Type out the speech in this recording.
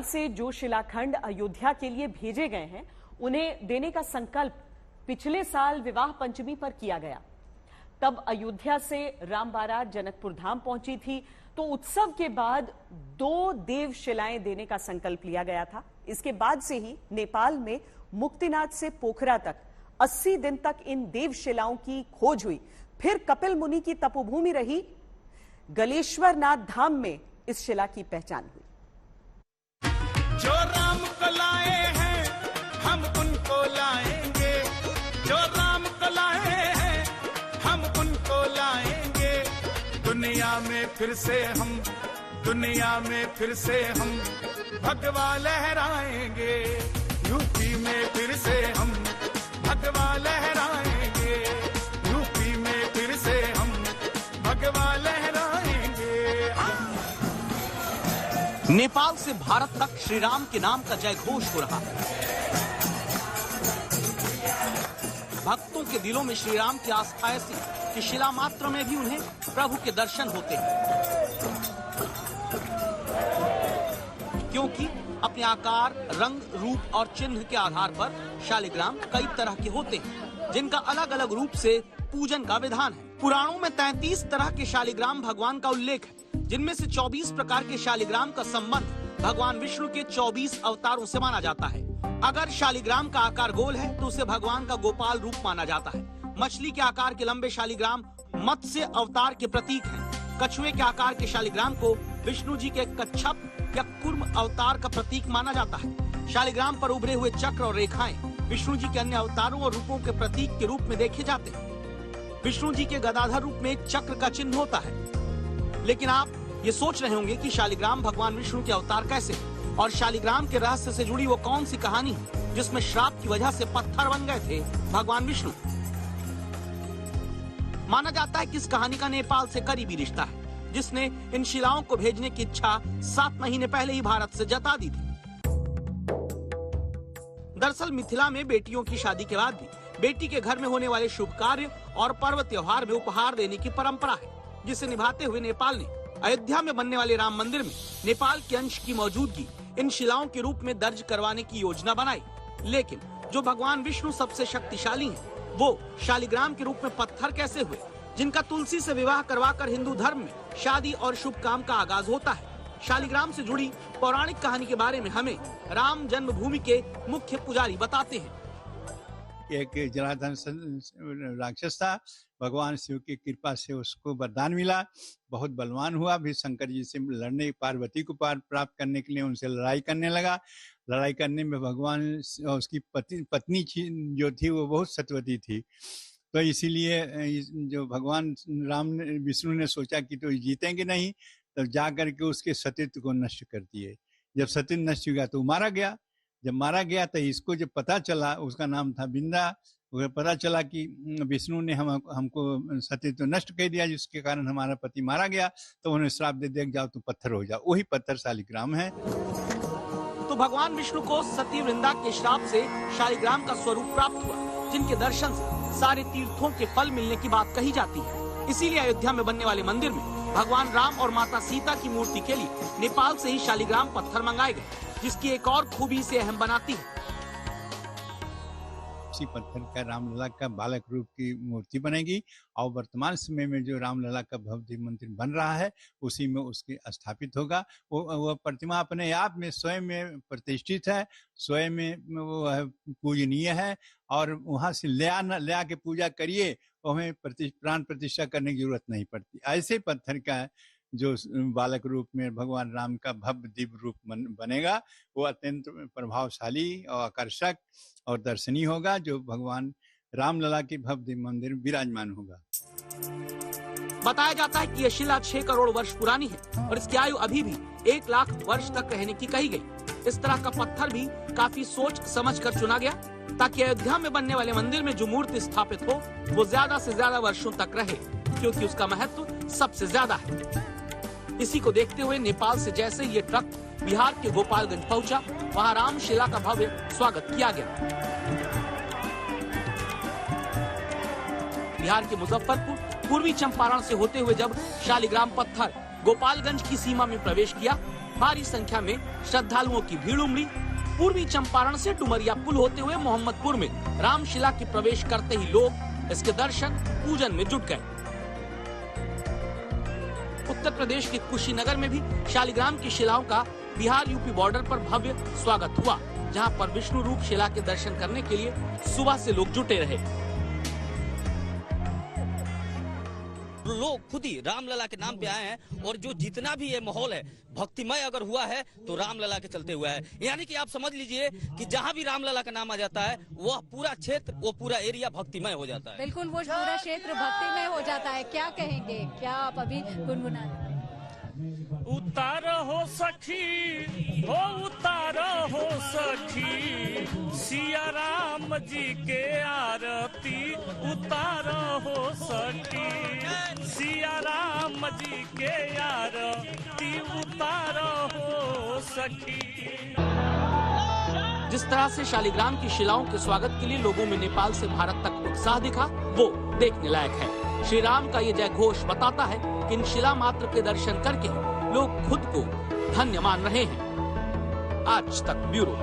से जो शिलाखंड अयोध्या के लिए भेजे गए हैं उन्हें देने का संकल्प पिछले साल विवाह पंचमी पर किया गया। तब अयोध्या से राम बारात जनकपुर धाम पहुंची थी, तो उत्सव के बाद 2 देवशिलाएं देने का संकल्प लिया गया था। इसके बाद से ही नेपाल में मुक्तिनाथ से पोखरा तक 80 दिन तक इन देवशिलाओं की खोज हुई। फिर कपिल मुनि की तपोभूमि रही गलेश्वर नाथ धाम में इस शिला की पहचान हुई। जो राम को लाए हैं हम उनको लाएंगे, जो राम को लाए हैं हम उनको लाएंगे। दुनिया में फिर से हम भगवा लहराएंगे, यूपी में फिर से हम भगवा लहराएंगे, यूपी में फिर से हम भगवा लहराएंगे। नेपाल से भारत तक श्री राम के नाम का जय घोष हो रहा है। भक्तों के दिलों में श्री राम की आस्था ऐसी कि शिला मात्र में भी उन्हें प्रभु के दर्शन होते हैं, क्योंकि अपने आकार, रंग, रूप और चिन्ह के आधार पर शालिग्राम कई तरह के होते हैं, जिनका अलग अलग रूप से पूजन का विधान है। पुराणों में 33 तरह के शालिग्राम भगवान का उल्लेख है, जिनमें से 24 प्रकार के शालिग्राम का संबंध भगवान विष्णु के 24 अवतारों से माना जाता है। अगर शालिग्राम का आकार गोल है तो उसे भगवान का गोपाल रूप माना जाता है। मछली के आकार के लंबे शालिग्राम मत्स्य अवतार के प्रतीक हैं। कछुए के आकार के शालिग्राम को विष्णु जी के कच्छप या कुर्म अवतार का प्रतीक माना जाता है। शालिग्राम पर उभरे हुए चक्र और रेखाएं विष्णु जी के अन्य अवतारों और रूपों के प्रतीक के रूप में देखे जाते हैं। विष्णु जी के गदाधर रूप में एक चक्र का चिन्ह होता है। लेकिन आप ये सोच रहे होंगे कि शालिग्राम भगवान विष्णु के अवतार कैसे, और शालिग्राम के रहस्य से जुड़ी वो कौन सी कहानी है जिसमें श्राप की वजह से पत्थर बन गए थे भगवान विष्णु। माना जाता है कि इस कहानी का नेपाल से करीबी रिश्ता है, जिसने इन शिलाओं को भेजने की इच्छा 7 महीने पहले ही भारत से जता दी थी। दरअसल मिथिला में बेटियों की शादी के बाद भी बेटी के घर में होने वाले शुभ कार्य और पर्व त्योहार में उपहार देने की परंपरा है, जिसे निभाते हुए नेपाल ने अयोध्या में बनने वाले राम मंदिर में नेपाल के अंश की मौजूदगी इन शिलाओं के रूप में दर्ज करवाने की योजना बनाई। लेकिन जो भगवान विष्णु सबसे शक्तिशाली हैं, वो शालिग्राम के रूप में पत्थर कैसे हुए, जिनका तुलसी से विवाह करवाकर हिंदू धर्म में शादी और शुभ काम का आगाज होता है। शालिग्राम से जुड़ी पौराणिक कहानी के बारे में हमें राम जन्मभूमि के मुख्य पुजारी बताते हैं। एक जराधन राक्षस था, भगवान शिव की कृपा से उसको वरदान मिला, बहुत बलवान हुआ, भी शंकर जी से लड़ने, पार्वती को प्राप्त करने के लिए उनसे लड़ाई करने लगा। लड़ाई करने में भगवान उसकी पत्नी जो थी वो बहुत सत्यवती थी, तो इसीलिए जो भगवान राम ने, विष्णु ने सोचा कि तो जीतेंगे नहीं, तो जा करके उसके सतीत्व को नष्ट कर दिए। जब सतीत्व नष्ट हुआ तो मारा गया। जब मारा गया तो इसको जब पता चला, उसका नाम था बिंदा, पता चला कि विष्णु ने हमको सतीत्व नष्ट कर दिया, जिसके कारण हमारा पति मारा गया, तो उन्हें श्राप दे दिया, जाओ तुम पत्थर हो जाओ। वही पत्थर शालिग्राम है। तो भगवान विष्णु को सती वृंदा के श्राप से शालिग्राम का स्वरूप प्राप्त हुआ, जिनके दर्शन से सारे तीर्थों के फल मिलने की बात कही जाती है। इसीलिए अयोध्या में बनने वाले मंदिर में भगवान राम और माता सीता की मूर्ति के लिए नेपाल से ही शालिग्राम पत्थर मंगाए गए, जिसकी एक और खूबी से अहम बनाती है। इसी पत्थर का रामलला का बालक रूप की मूर्ति बनेगी, और वर्तमान समय में जो रामलला का भव्य मंदिर बन रहा है उसी में उसकी स्थापित होगा। वो प्रतिमा अपने आप में स्वयं में प्रतिष्ठित है, स्वयं में वो पूजनीय है, और वहां से ले आके पूजा करिए, हमें प्राण प्रतिष्ठा करने की जरूरत नहीं पड़ती। ऐसे पत्थर का जो बालक रूप में भगवान राम का भव्य दिव्य रूप बनेगा, वो अत्यंत प्रभावशाली और आकर्षक और दर्शनीय होगा, जो भगवान रामलला के भव्य मंदिर में विराजमान होगा। बताया जाता है कि यह शिला 6 करोड़ वर्ष पुरानी है और इसकी आयु अभी भी 1 लाख वर्ष तक रहने की कही गई। इस तरह का पत्थर भी काफी सोच समझ कर चुना गया, ताकि अयोध्या में बनने वाले मंदिर में जो मूर्ति स्थापित हो वो ज्यादा से ज्यादा वर्षों तक रहे, क्योंकि उसका महत्व सबसे ज्यादा है। इसी को देखते हुए नेपाल से जैसे ये ट्रक बिहार के गोपालगंज पहुंचा, वहां रामशिला का भव्य स्वागत किया गया। बिहार के मुजफ्फरपुर पूर्वी चंपारण से होते हुए जब शालिग्राम पत्थर गोपालगंज की सीमा में प्रवेश किया, भारी संख्या में श्रद्धालुओं की भीड़ उमड़ी। पूर्वी चंपारण से डुमरिया पुल होते हुए मोहम्मदपुर में रामशिला के प्रवेश करते ही लोग इसके दर्शन पूजन में जुट गए। उत्तर प्रदेश के कुशीनगर में भी शालिग्राम की शिलाओं का बिहार यूपी बॉर्डर पर भव्य स्वागत हुआ, जहां पर विष्णु रूप शिला के दर्शन करने के लिए सुबह से लोग जुटे रहे। लोग खुद ही रामलला के नाम पे आए हैं और जो जितना भी ये माहौल है भक्तिमय अगर हुआ है तो रामलला के चलते हुआ है। यानी कि आप समझ लीजिए कि जहाँ भी रामलला का नाम आ जाता है वह पूरा क्षेत्र, वो पूरा एरिया भक्तिमय हो जाता है। बिल्कुल, वो पूरा क्षेत्र भक्तिमय हो जाता है। क्या कहेंगे, क्या आप अभी गुनगुना? उतार हो सखी हो, उतार हो सखी, सिया राम जी के आरती उतार हो सखी, सिया राम जी के आरती उतार हो सखी। जिस तरह से शालिग्राम की शिलाओं के स्वागत के लिए लोगों में नेपाल से भारत तक उत्साह दिखा, वो देखने लायक है। श्री राम का ये जय घोष बताता है कि इन शिला मात्र के दर्शन करके लोग खुद को धन्य मान रहे हैं। आज तक ब्यूरो।